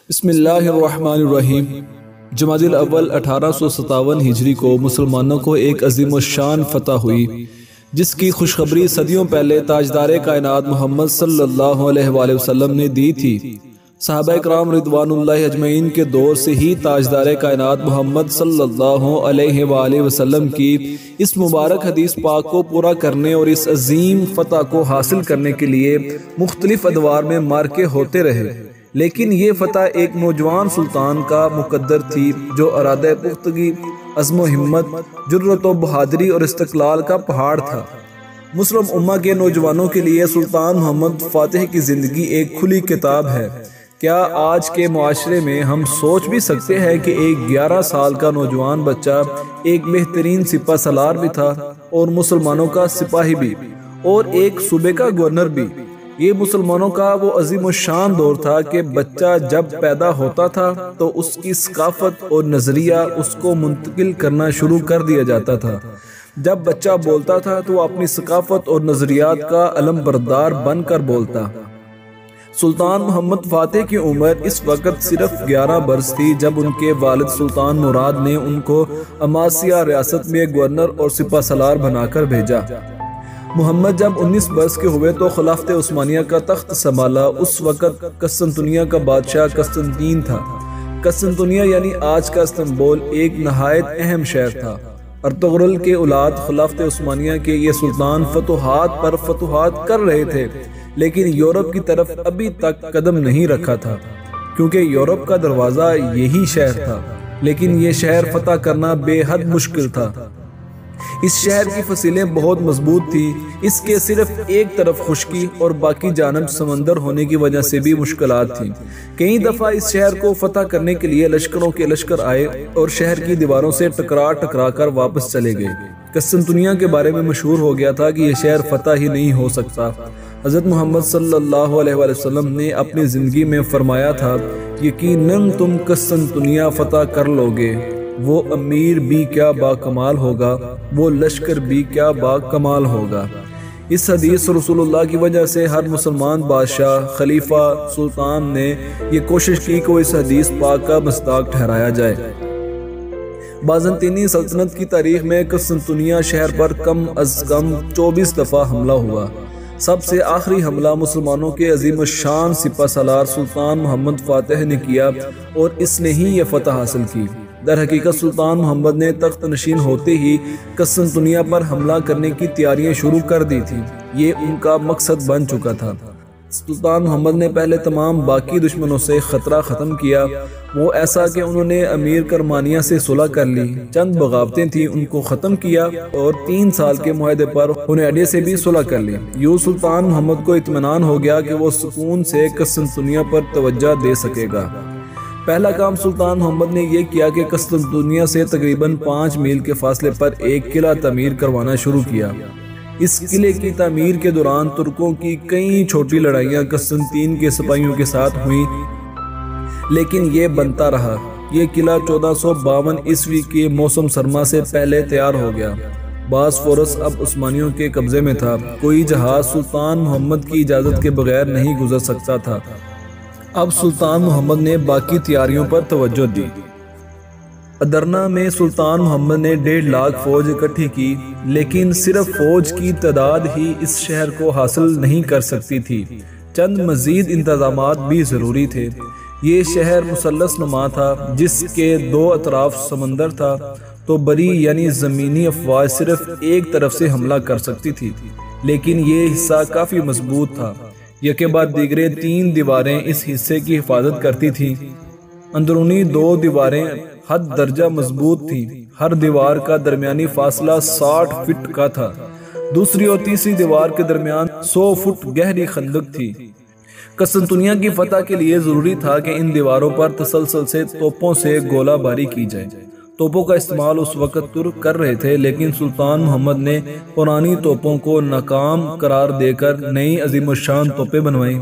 बिस्मिल्लाहिर्रहमानिर्रहीम। जमादिल अव्वल 1857 हिजरी को मुसलमानों को एक अजीम शान फतह हुई, जिसकी खुशखबरी सदियों पहले ताजदार कायनात मोहम्मद सल्लल्लाहु अलैहि वसल्लम ने दी थी। सहाबा इकराम रिदवानुल्लाहि अजमईन के दौर से ही ताजदार कायनात मोहम्मद सल्लल्लाहु अलैहि वसल्लम की इस मुबारक हदीस पाक को पूरा करने और इस अजीम फतह को हासिल करने के लिए मुख्तलिफ अदवार में मार्के होते रहे। लेकिन ये फतह एक नौजवान सुल्तान का मुकद्दर थी, जो अरादा पुख्तगी, अज़्म हिम्मत, जुर्रत व बहादुरी और इस्तक़लाल का पहाड़ था। मुस्लिम उम्मा के नौजवानों के लिए सुल्तान मोहम्मद फ़ातिह की ज़िंदगी एक खुली किताब है। क्या आज के मुआशरे में हम सोच भी सकते हैं कि एक 11 साल का नौजवान बच्चा एक बेहतरीन सिपा सलार भी था और मुसलमानों का सिपाही भी और एक सूबे का गवर्नर भी। ये मुसलमानों का वो अजीम शान दौर था कि बच्चा जब पैदा होता था तो उसकी सकाफत और नज़रिया उसको मुंतकिल करना शुरू कर दिया जाता था। जब बच्चा बोलता था तो अपनी सकाफत और नज़रियात का अलम बरदार बनकर बोलता। सुल्तान मोहम्मद फ़ातिह की उम्र इस वक्त सिर्फ 11 बरस थी जब उनके वालिद सुल्तान मुराद ने उनको अमासिया रियासत में गवर्नर और सिपा सलार बनाकर भेजा। मोहम्मद जब 19 बरस के हुए तो खिलाफत उस्मानिया का तख्त संभाला। उस वक्त कस्तंतुनिया का बादशाह कस्तंतीन था। कस्तंतुनिया यानी आज का इस्तांबुल एक नहायत अहम शहर था। अर्तुगरुल के औलाद खिलाफत उस्मानिया के ये सुल्तान फतुहात पर फतुहात कर रहे थे, लेकिन यूरोप की तरफ अभी तक कदम नहीं रखा था, क्योंकि यूरोप का दरवाज़ा यही शहर था। लेकिन ये शहर फतह करना बेहद मुश्किल था। इस शहर की फसीलें बहुत मजबूत थी। इसके सिर्फ एक तरफ खुश्की और बाकी जानब समंदर होने की वजह से भी मुश्किलात थी। कई दफ़ा इस शहर को फतह करने के लिए लश्करों के लश्कर आए और शहर की दीवारों से टकरा टकरा कर वापस चले गए। कस्तंतुनिया के बारे में मशहूर हो गया था कि यह शहर फतह ही नहीं हो सकता। हज़रत मोहम्मद सल्लल्लाहु अलैहि वसल्लम ने अपनी ज़िंदगी में फरमाया था, यकीनन तुम कस्तंतुनिया फतह कर लोगे। वो अमीर भी क्या बाकमाल होगा, वो लश्कर भी क्या बाकमाल होगा। इस हदीस रसूलुल्लाह की वजह से हर मुसलमान बादशाह, खलीफा, सुल्तान ने ये कोशिश की कि इस हदीस पाक का मस्दाक ठहराया जाए। बाज़ंतीनी सल्तनत की तारीख में कस्तंतुनिया शहर पर कम अज कम 24 दफ़ा हमला हुआ। सबसे आखिरी हमला मुसलमानों के अजीम शान सिपा सलार सुल्तान मोहम्मद फ़ातिह ने किया और इसने ही यह फतह हासिल की। दर हकीकत सुल्तान मोहम्मद ने तख्त नशीन होते ही कस्तंतुनिया पर हमला करने की तैयारियां शुरू कर दी थी। ये उनका मकसद बन चुका था। सुल्तान मोहम्मद ने पहले तमाम बाकी दुश्मनों से ख़तरा ख़त्म किया। वो ऐसा कि उन्होंने अमीर करमानिया से सुलह कर ली, चंद बगावतें थी उनको ख़त्म किया और 3 साल के मुआहदे पर हुनैडिया से भी सुलह कर ली। यूँ सुल्तान मोहम्मद को इत्मीनान हो गया कि वो सुकून से कस्तंतुनिया पर तवज्जो दे सकेगा। पहला काम सुल्तान मोहम्मद ने यह किया कि कस्तंतुनिया से तकरीबन 5 मील के फासले पर एक किला तमीर करवाना शुरू किया। इस किले की तामीर के दौरान तुर्कों की कई छोटी लड़ाइयाँ कस्तंतीन के सिपाहियों के साथ हुई, लेकिन ये बनता रहा। ये किला 1452 ईस्वी के मौसम सरमा से पहले तैयार हो गया। बासफोरस अब उस्मानियों के कब्जे में था। कोई जहाज सुल्तान मोहम्मद की इजाज़त के बगैर नहीं गुजर सकता था। अब सुल्तान मोहम्मद ने बाकी तैयारियों पर तवज्जो दी। अदरना में सुल्तान मोहम्मद ने 1.5 लाख फौज इकट्ठी की, लेकिन सिर्फ फौज की तादाद ही इस शहर को हासिल नहीं कर सकती थी। चंद मजीद इंतजामात भी ज़रूरी थे। ये शहर मुसल्लस नुमा था, जिसके 2 अतराफ समंदर था, तो बरी यानी ज़मीनी अफवाज सिर्फ एक तरफ से हमला कर सकती थी। लेकिन ये हिस्सा काफ़ी मजबूत था। यके बाद दीगरे 3 दीवारें इस हिस्से की हिफाजत करती थीं। अंदरूनी 2 दीवारें हद दर्जा मजबूत थीं। हर दीवार का दरमियानी फासला 60 फीट का था। दूसरी और तीसरी दीवार के दरमियान 100 फुट गहरी खंदक थी। कस्तंतुनिया की फतह के लिए जरूरी था कि इन दीवारों पर तसलसल से तोपों से गोलाबारी की जाए। तोपों का इस्तेमाल उस वक्त तुर्क कर रहे थे, लेकिन सुल्तान मोहम्मद ने पुरानी तोपों को नाकाम करार देकर नई अजीमशान तोपें बनवाई।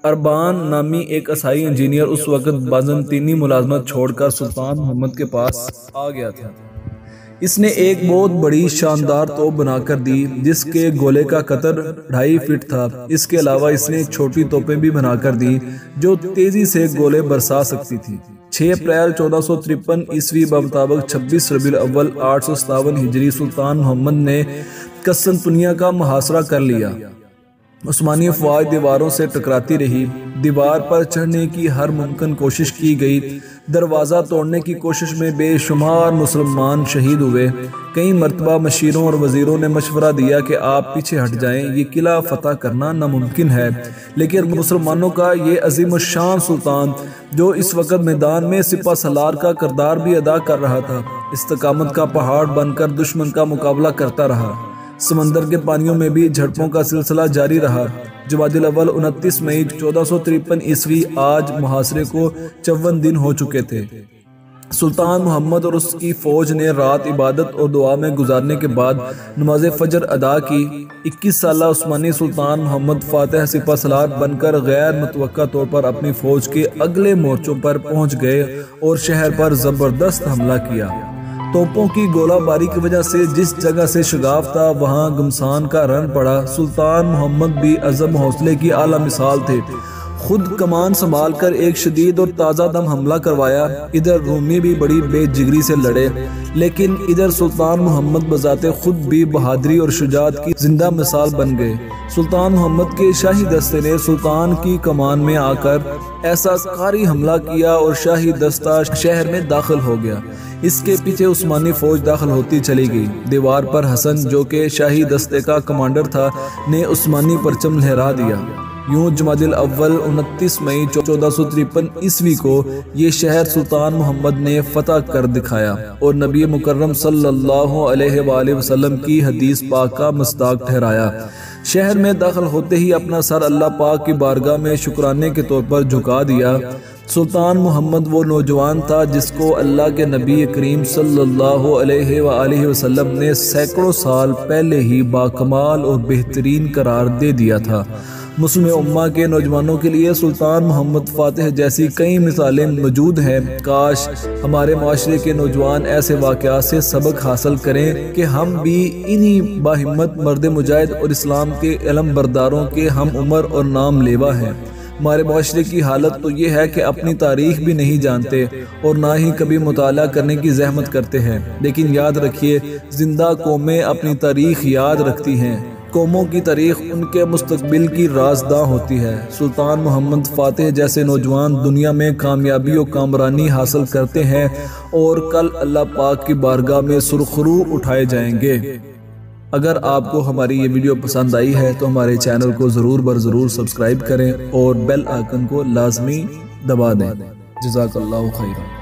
अरबान नामी एक असाई इंजीनियर उस वक्त बाज़ंतीनी मुलाजमत छोड़कर सुल्तान मोहम्मद के पास आ गया था। इसने एक बहुत बड़ी शानदार तोप बनाकर दी जिसके गोले का कतर 2.5 फीट था। इसके अलावा इसने छोटी तोपें भी बनाकर दी जो तेजी से गोले बरसा सकती थी। 6 अप्रैल 1453 ईस्वी मुताबिक 26 रबीउल अव्वल 857 हिजरी सुल्तान मोहम्मद ने कस्तंतुनिया का मुहासरा कर लिया। उस्मानी अफवाज दीवारों से टकराती रही। दीवार पर चढ़ने की हर मुमकिन कोशिश की गई। दरवाज़ा तोड़ने की कोशिश में बेशुमार मुसलमान शहीद हुए। कई मरतबा मशीरों और वजीरों ने मशवरा दिया कि आप पीछे हट जाएं, ये किला फतह करना नामुमकिन है। लेकिन मुसलमानों का ये अजीम शान सुल्तान, जो इस वक्त मैदान में सिपा सलार का किरदार भी अदा कर रहा था, इस्तकामत का पहाड़ बनकर दुश्मन का मुकाबला करता रहा। समंदर के पानियों में भी झड़पों का सिलसिला जारी रहा। जुमादिल अव्वल 29 मई 1453 ईस्वी आज मुहासरे को 54 दिन हो चुके थे। सुल्तान मोहम्मद और उसकी फौज ने रात इबादत और दुआ में गुजारने के बाद नमाज फजर अदा की। 21 साला उस्मानी सुल्तान मोहम्मद फातिह सिपा सलार बनकर गैर मुतवक्का तौर पर अपनी फौज के अगले मोर्चों पर पहुंच गए और शहर पर जबरदस्त हमला किया। तोपों की गोलाबारी की वजह से जिस जगह से शगाफ था वहां गमसान का रन पड़ा। सुल्तान मोहम्मद भी अज़म हौसले की आला मिसाल थे। खुद कमान संभाल कर एक शदीद और ताज़ा दम हमला करवाया। इधर रूमी भी बड़ी बेजिगरी से लड़े, लेकिन इधर सुल्तान मोहम्मद बजाते खुद भी बहादुरी और शुजाअत की जिंदा मिसाल बन गए। सुल्तान मोहम्मद के शाही दस्ते ने सुल्तान की कमान में आकर ऐसा कारी हमला किया और शाही दस्ता शहर में दाखिल हो गया। इसके पीछे उस्मानी फौज दाखिल होती चली गई। दीवार पर हसन, जो कि शाही दस्ते का कमांडर था, ने उस्मानी परचम लहरा दिया। यूं जुमादिल अव्वल 29 मई 1453 ईस्वी को ये शहर सुल्तान मोहम्मद ने फतह कर दिखाया और नबी मुकर्रम सल्लल्लाहु अलैहि वसल्लम की हदीस पाक का मस्दाक ठहराया। शहर में दाखिल होते ही अपना सर अल्लाह पाक की बारगाह में शुक्राने के तौर पर झुका दिया। सुल्तान मोहम्मद वो नौजवान था जिसको अल्लाह के नबी करीम सल्लल्लाहु अलैहि वसल्लम ने सैकड़ों साल पहले ही बाकमाल और बेहतरीन करार दे दिया था। मुस्लिम उम्मा के नौजवानों के लिए सुल्तान मोहम्मद फातिह जैसी कई मिसालें मौजूद हैं। काश हमारे माशरे के नौजवान ऐसे वाक़यात से सबक हासिल करें कि हम भी इन्हीं बाहिम्मत मर्द मुजाहिद और इस्लाम के इल्म बरदारों के हम उम्र और नाम लेवा हैं। हमारे माशरे की हालत तो ये है कि अपनी तारीख भी नहीं जानते और ना ही कभी मुताला करने की जहमत करते हैं। लेकिन याद रखिए, जिंदा कौमें अपनी तारीख याद रखती हैं। कौमों की तारीख उनके मुस्तकबिल की राजदां होती है। सुल्तान मोहम्मद फातिह जैसे नौजवान दुनिया में कामयाबी और कामरानी हासिल करते हैं और कल अल्लाह पाक की बारगाह में सुरखरू उठाए जाएंगे। अगर आपको हमारी ये वीडियो पसंद आई है तो हमारे चैनल को ज़रूर बर ज़रूर सब्सक्राइब करें और बेल आइकन को लाजमी दबा दें। जज़ाकल्लाहु खैरन।